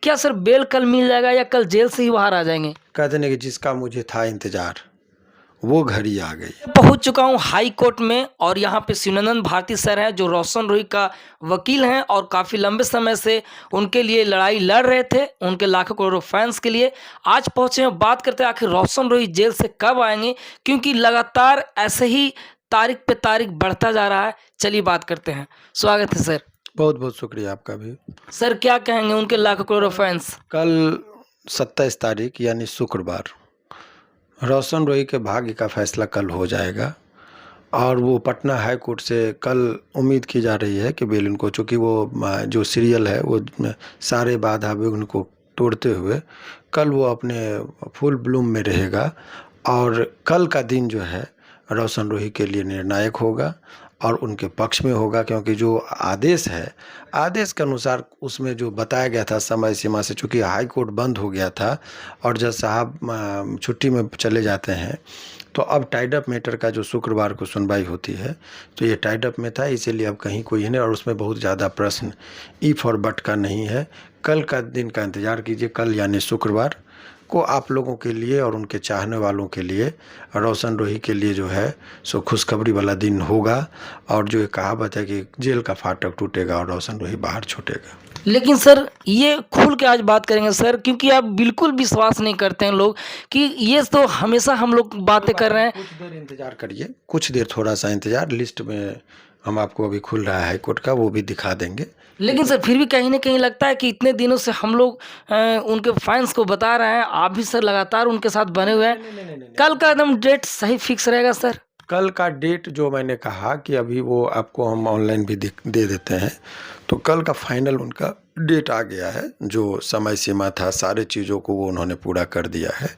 क्या sir bell कल मिल जाएगा या कल जेल से ही बाहर आ जाएंगे? कहते नहीं कि जिसका मुझे था इंतजार वो घड़ी आ गई। पहुंच चुका हूं हाई कोर्ट में और यहाँ पे शिवनंदन भारती सर हैं जो रोशन रोही का वकील हैं और काफ़ी लंबे समय से उनके लिए लड़ाई लड़ रहे थे, उनके लाखों करोड़ों फैंस के लिए। आज पहुंचे हैं, बात करते हैं आखिर रोशन रोही जेल से कब आएंगे, क्योंकि लगातार ऐसे ही तारीख पे तारीख बढ़ता जा रहा है। चलिए बात करते हैं। स्वागत है सर। बहुत बहुत शुक्रिया आपका भी। सर क्या कहेंगे उनके लाखों करोड़ों फैंस? कल 27 तारीख यानी शुक्रवार रोशन रोही के भाग्य का फैसला कल हो जाएगा और वो पटना हाई कोर्ट से कल उम्मीद की जा रही है कि बेल उनको, चूँकि वो जो सीरियल है वो सारे बाधा विघ्न को तोड़ते हुए कल वो अपने फुल ब्लूम में रहेगा और कल का दिन जो है रोशन रोही के लिए निर्णायक होगा और उनके पक्ष में होगा, क्योंकि जो आदेश है आदेश के अनुसार उसमें जो बताया गया था समय सीमा से, चूँकि हाई कोर्ट बंद हो गया था और जज साहब छुट्टी में चले जाते हैं, तो अब टाइड अप मैटर का जो शुक्रवार को सुनवाई होती है तो ये टाइड अप में था, इसीलिए अब कहीं कोई नहीं और उसमें बहुत ज़्यादा प्रश्न इफ और बट का नहीं है। कल का दिन का इंतज़ार कीजिए। कल यानी शुक्रवार को आप लोगों के लिए और उनके चाहने वालों के लिए, रोशन रोही के लिए जो है सो खुशखबरी वाला दिन होगा और जो एक कहावत है कि जेल का फाटक टूटेगा और रोशन रोही बाहर छूटेगा। लेकिन सर ये खुल के आज बात करेंगे सर, क्योंकि आप बिल्कुल विश्वास नहीं करते हैं लोग कि ये तो हमेशा हम लोग बातें कर रहे हैं। कुछ देर इंतजार करिए, कुछ देर थोड़ा सा इंतजार, लिस्ट में हम आपको अभी खुल रहा है हाई कोर्ट का, वो भी दिखा देंगे। लेकिन सर फिर भी कहीं ना कहीं लगता है कि इतने दिनों से हम लोग उनके फैंस को बता रहे हैं, आप भी सर लगातार उनके साथ बने हुए हैं। नहीं। कल का एकदम डेट सही फिक्स रहेगा सर? कल का डेट जो मैंने कहा कि अभी वो आपको हम ऑनलाइन भी दे देते हैं, तो कल का फाइनल उनका डेट आ गया है। जो समय सीमा था सारे चीज़ों को वो उन्होंने पूरा कर दिया है।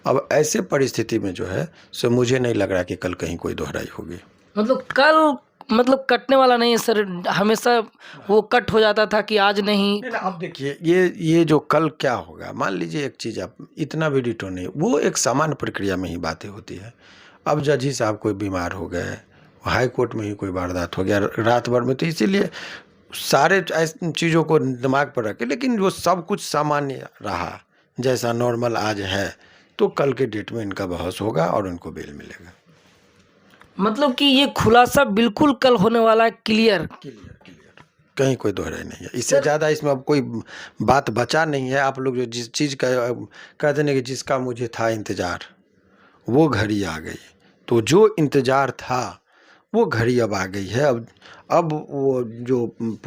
अब ऐसे परिस्थिति में जो है सो मुझे नहीं लग रहा कि कल कहीं कोई दोहराई होगी। मतलब कल मतलब कटने वाला नहीं है सर, हमेशा वो कट हो जाता था कि आज नहीं। अब देखिए ये जो कल क्या होगा, मान लीजिए एक चीज़, आप इतना भी डिटो नहीं, वो एक सामान्य प्रक्रिया में ही बातें होती है। अब जज ही साहब कोई बीमार हो गए, हाई कोर्ट में ही कोई वारदात हो गया रात भर में, तो इसीलिए सारे ऐसी चीज़ों को दिमाग पर रखे, लेकिन वो सब कुछ सामान्य रहा जैसा नॉर्मल आज है, तो कल के डेट में इनका बहस होगा और उनको बेल मिलेगा। मतलब कि ये खुलासा बिल्कुल कल होने वाला है, क्लियर। कहीं कोई दोहराई नहीं है। इससे ज़्यादा इसमें अब कोई बात बचा नहीं है। आप लोग जो जिस चीज़ का कहते हैं कि जिसका मुझे था इंतज़ार वो घड़ी आ गई, तो जो इंतज़ार था वो घड़ी अब आ गई है। अब वो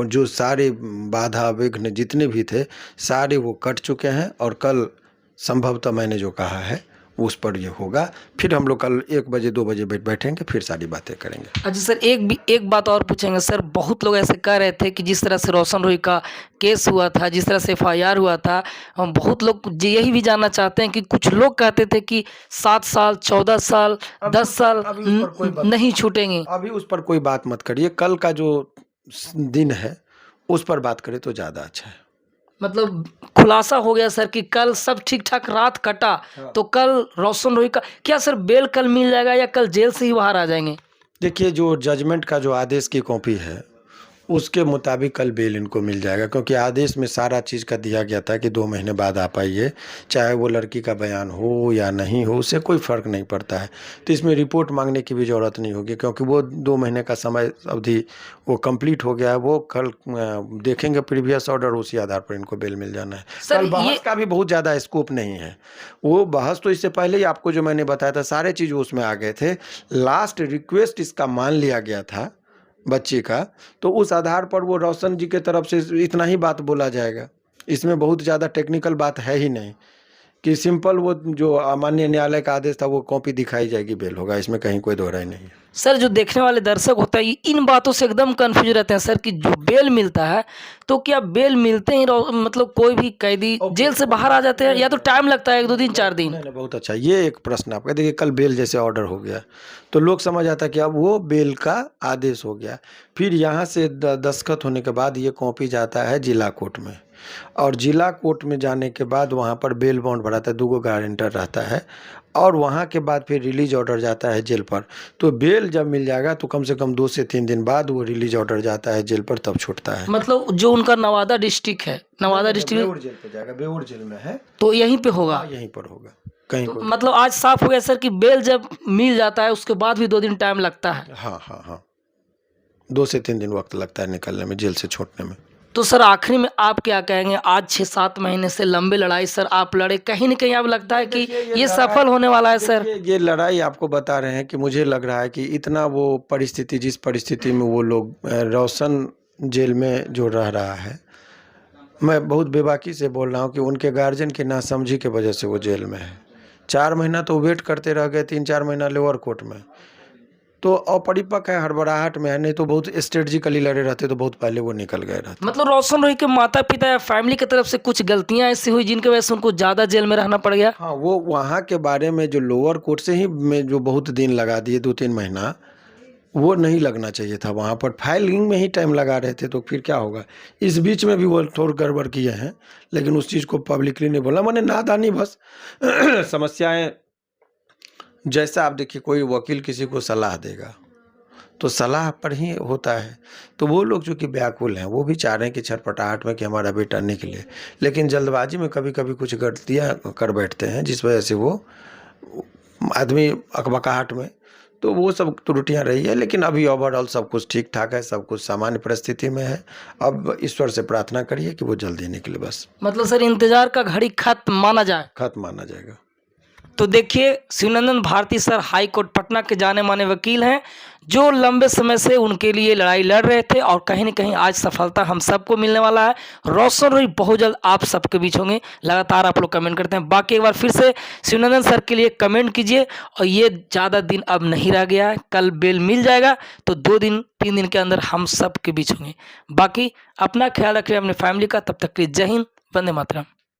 जो सारे बाधा विघ्न जितने भी थे सारे वो कट चुके हैं और कल संभवतः मैंने जो कहा है उस पर ये होगा। फिर हम लोग कल 1 बजे 2 बजे बैठेंगे, फिर सारी बातें करेंगे। अच्छा सर, एक बात और पूछेंगे सर। बहुत लोग ऐसे कह रहे थे कि जिस तरह से रोशन रोही का केस हुआ था, जिस तरह से FIR हुआ था, हम बहुत लोग यही भी जानना चाहते हैं कि कुछ लोग कहते थे कि 7 साल 14 साल 10 साल नहीं छूटेंगे। अभी उस पर कोई बात मत करिए। कल का जो दिन है उस पर बात करें तो ज़्यादा अच्छा है। मतलब खुलासा हो गया सर कि कल सब ठीक ठाक रात कटा, तो कल रोशन रोही का क्या सर बेल कल मिल जाएगा या कल जेल से ही बाहर आ जाएंगे? देखिए, जो जजमेंट का जो आदेश की कॉपी है उसके मुताबिक कल बेल इनको मिल जाएगा, क्योंकि आदेश में सारा चीज़ का दिया गया था कि 2 महीने बाद आ पाइए, चाहे वो लड़की का बयान हो या नहीं हो, उससे कोई फ़र्क नहीं पड़ता है। तो इसमें रिपोर्ट मांगने की भी ज़रूरत नहीं होगी, क्योंकि वो 2 महीने का समय अवधि वो कंप्लीट हो गया है। वो कल देखेंगे प्रीवियस ऑर्डर, उसी आधार पर इनको बेल मिल जाना है। कल बहस का भी बहुत ज़्यादा स्कोप नहीं है। वो बहस तो इससे पहले ही आपको जो मैंने बताया था सारे चीज़ उसमें आ गए थे। लास्ट रिक्वेस्ट इसका मान लिया गया था बच्चे का, तो उस आधार पर वो रोशन जी के तरफ से इतना ही बात बोला जाएगा। इसमें बहुत ज़्यादा टेक्निकल बात है ही नहीं कि सिंपल वो जो माननीय न्यायालय का आदेश था वो कॉपी दिखाई जाएगी, बेल होगा। इसमें कहीं कोई दोहराई नहीं है। सर जो देखने वाले दर्शक होता है इन बातों से एकदम कंफ्यूज रहते हैं सर कि जो बेल मिलता है तो क्या बेल मिलते ही मतलब कोई भी कैदी जेल से बाहर आ जाते हैं या तो टाइम लगता है 1 2 दिन 4 दिन? नहीं, बहुत अच्छा, ये एक प्रश्न आपका। देखिए, कल बेल जैसे ऑर्डर हो गया तो लोग समझ आता कि अब वो बेल का आदेश हो गया। फिर यहाँ से दस्तखत होने के बाद ये कॉपी जाता है जिला कोर्ट में। और जिला कोर्ट में जाने के बाद वहाँ पर बेल बॉन्ड भराता है, 2 गो गारंटर रहता है और वहाँ के बाद फिर रिलीज ऑर्डर जाता है जेल पर। तो बेल जब मिल जाएगा तो कम से कम 2 से 3 दिन बाद वो रिलीज ऑर्डर जाता है जेल पर, तब छूटता है। मतलब जो उनका नवादा डिस्ट्रिक्ट है, नवादा डिस्ट्रिक्ट बेऊर जेल पे जाएगा, बेऊर जेल में है, तो यहीं पे होगा। हाँ, यहीं पर होगा कहीं तो कोई। मतलब आज साफ हो गया सर कि बेल जब मिल जाता है उसके बाद भी 2 दिन टाइम लगता है। हाँ हाँ हाँ, 2 से 3 दिन वक्त लगता है निकलने में, जेल से छूटने में। तो सर आखिरी में आप क्या कहेंगे, आज 6-7 महीने से लंबी लड़ाई सर आप लड़े, कहीं न कहीं अब लगता है कि ये सफल होने वाला है सर? ये लड़ाई आपको बता रहे हैं कि मुझे लग रहा है कि इतना वो परिस्थिति, जिस परिस्थिति में वो लोग रोशन जेल में जो रह रहा है, मैं बहुत बेबाकी से बोल रहा हूँ कि उनके गार्जियन की नासमझी की वजह से वो जेल में है। 4 महीना तो वेट करते रह गए, 3-4 महीना लोअर कोर्ट में। तो अपरिपक्व है, हड़बड़ाहट में है, नहीं तो बहुत स्ट्रेटजिकली लड़े रहते तो बहुत पहले वो निकल गए रहते। मतलब रोशन रोही के माता-पिता या फैमिली की तरफ से कुछ गलतियाँ ऐसी हुई जिनकी वजह से उनको ज़्यादा जेल में रहना पड़ गया? हाँ, वो वहाँ के बारे में जो लोअर कोर्ट से ही में जो बहुत दिन लगा दिए, 2-3 महीना, वो नहीं लगना चाहिए था। वहाँ पर फाइलिंग में ही टाइम लगा रहे थे, तो फिर क्या होगा। इस बीच में भी वो थोड़ी गड़बड़ किए हैं, लेकिन उस चीज़ को पब्लिकली नहीं बोला, मैंने नादानी बस। समस्याएं जैसा आप देखिए, कोई वकील किसी को सलाह देगा तो सलाह पर ही होता है। तो वो लोग जो कि व्याकुल हैं, वो भी चाह रहे हैं कि छटपटाहट में कि हमारा बेटा निकले, लेकिन जल्दबाजी में कभी कभी कुछ गलतियाँ कर बैठते हैं, जिस वजह से वो आदमी अकबकाहट में, तो वो सब त्रुटियां रही है। लेकिन अभी ओवरऑल सब कुछ ठीक ठाक है, सब कुछ सामान्य परिस्थिति में है। अब ईश्वर से प्रार्थना करिए कि वो जल्दी निकले बस। मतलब सर इंतजार का घड़ी खत्म माना जाए? खत्म माना जाएगा। तो देखिए Shivnandan Bharti sir high court Patna के जाने माने वकील हैं जो लंबे समय से उनके लिए लड़ाई लड़ रहे थे और कहीं न कहीं आज सफलता हम सबको मिलने वाला है। रोशन रोही बहुत जल्द आप सबके बीच होंगे। लगातार आप लोग कमेंट करते हैं, बाकी एक बार फिर से शिवनंदन सर के लिए कमेंट कीजिए। और ये ज़्यादा दिन अब नहीं रह गया है, कल बेल मिल जाएगा तो 2 दिन 3 दिन के अंदर हम सबके बीच होंगे। बाकी अपना ख्याल रखिए अपनी फैमिली का, तब तक के लिए जय हिंद, वंदे मातरम।